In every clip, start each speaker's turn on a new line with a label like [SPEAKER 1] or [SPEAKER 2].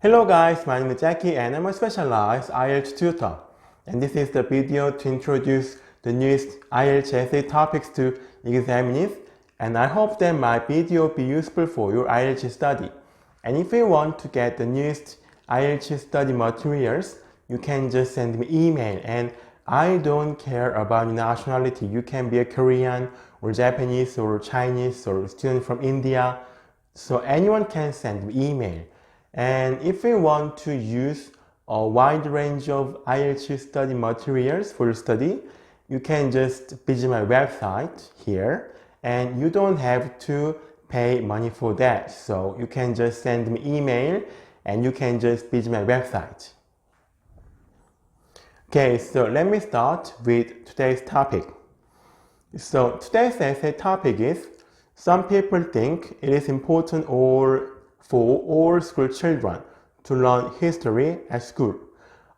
[SPEAKER 1] Hello guys, my name is Jackie and I'm a specialized IELTS tutor. And this is the video to introduce the newest IELTS essay topics to examinees. And I hope that my video will be useful for your IELTS study. And if you want to get the newest IELTS study materials, you can just send me email. And I don't care about your nationality. You can be a Korean or Japanese or Chinese or a student from India. So anyone can send me email. And if you want to use a wide range of IELTS study materials for your study, you can just visit my website here, and you don't have to pay money for that. So you can just send me email and you can just visit my website. Okay, so let me start with today's topic. So today's essay topic is, some people think it is important for all school children to learn history at school.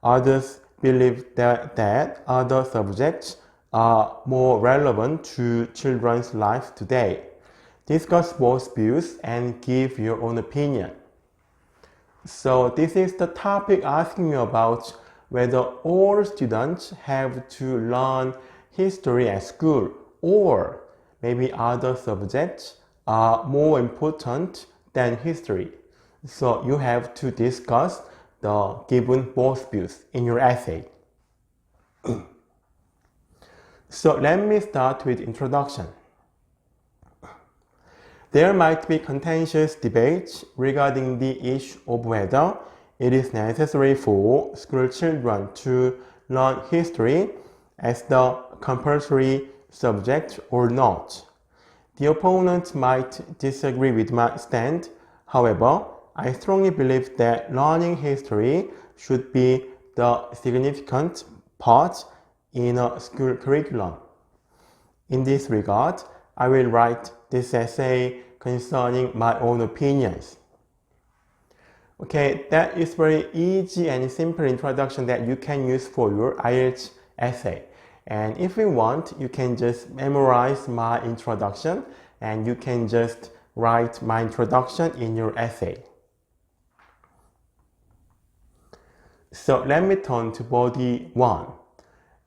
[SPEAKER 1] Others believe that other subjects are more relevant to children's life today. Discuss both views and give your own opinion. So this is the topic asking you about whether all students have to learn history at school or maybe other subjects are more important than history. So you have to discuss the given both views in your essay. So let me start with introduction. There might be contentious debates regarding the issue of whether it is necessary for school children to learn history as the compulsory subject or not. The opponent might disagree with my stand. However, I strongly believe that learning history should be the significant part in a school curriculum. In this regard, I will write this essay concerning my own opinions. Okay, that is very easy and simple introduction that you can use for your IELTS essay. And if you want, you can just memorize my introduction and you can just write my introduction in your essay. So let me turn to body 1.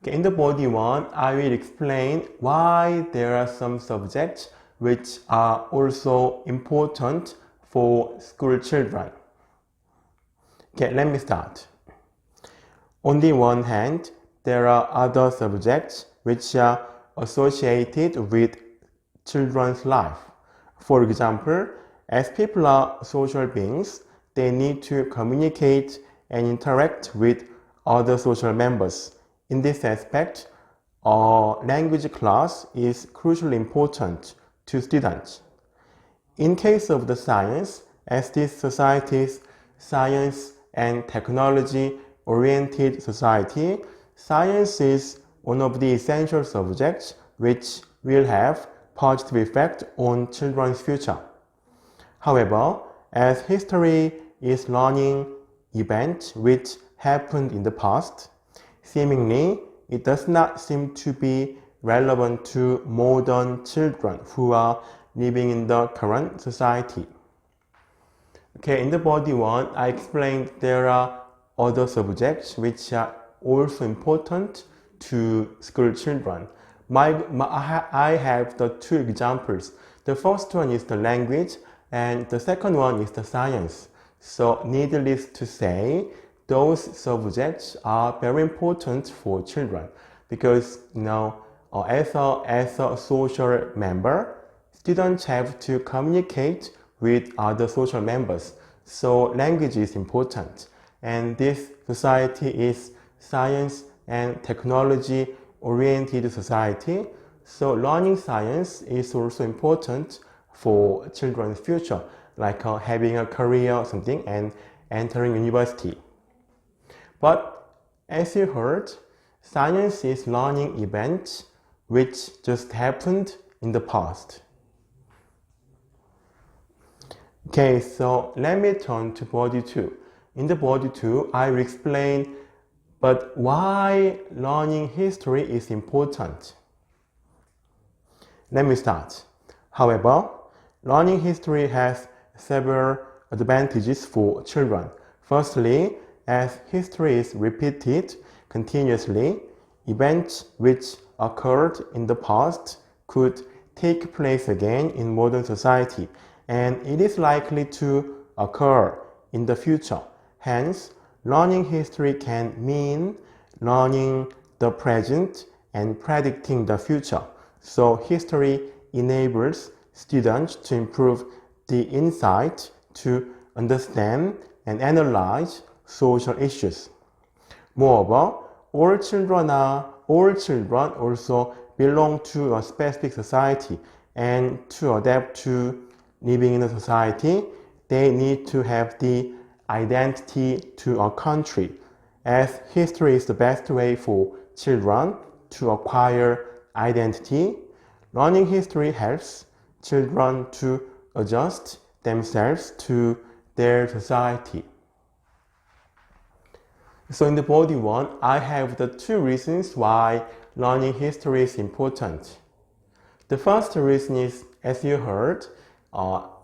[SPEAKER 1] Okay, in the body 1, I will explain why there are some subjects which are also important for school children. Okay, let me start. On the one hand, there are other subjects which are associated with children's life. For example, as people are social beings, they need to communicate and interact with other social members. In this aspect, a language class is crucially important to students. In case of the science, as this society's science and technology-oriented society, science is one of the essential subjects which will have positive effect on children's future. However, as history is learning event which happened in the past, seemingly it does not seem to be relevant to modern children who are living in the current society. Okay, in the body 1, I explained there are other subjects which are also important to school children. I have the two examples. The first one is the language and the second one is the science. So needless to say, those subjects are very important for children because, as a social member, students have to communicate with other social members. So language is important. And this society is science and technology oriented society. So learning science is also important for children's future, like having a career or something and entering university. But as you heard, science is learning events which just happened in the past. Okay, so let me turn to body 2. In the body 2, I will explain but why learning history is important. Let me start. However, learning history has several advantages for children. Firstly, as history is repeated continuously, events which occurred in the past could take place again in modern society, and it is likely to occur in the future. Hence, learning history can mean learning the present and predicting the future. So history enables students to improve the insight to understand and analyze social issues. Moreover, all children also belong to a specific society, and to adapt to living in a society, they need to have the identity to a country, as history is the best way for children to acquire identity. Learning history helps children to adjust themselves to their society. So in the body 1, I have the 2 reasons why learning history is important. The first reason is, as you heard,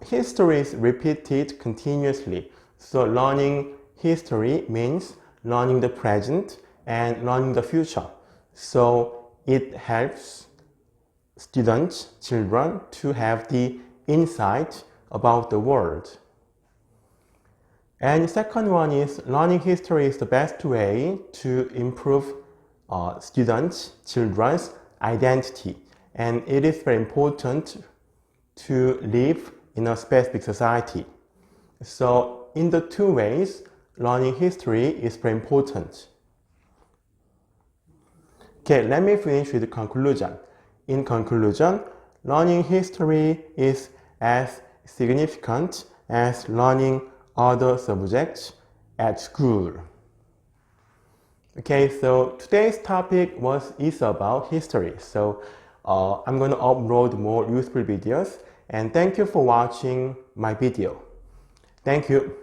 [SPEAKER 1] history is repeated continuously. So learning history means learning the present and learning the future. So it helps students, children, to have the insight about the world. And the second one is, learning history is the best way to improve students, children's identity. And it is very important to live in a specific society. So in the 2 ways, learning history is very important. Okay, let me finish with the conclusion. In conclusion, learning history is as significant as learning other subjects at school. Okay, so today's topic is about history. So I'm going to upload more useful videos, and thank you for watching my video. Thank you.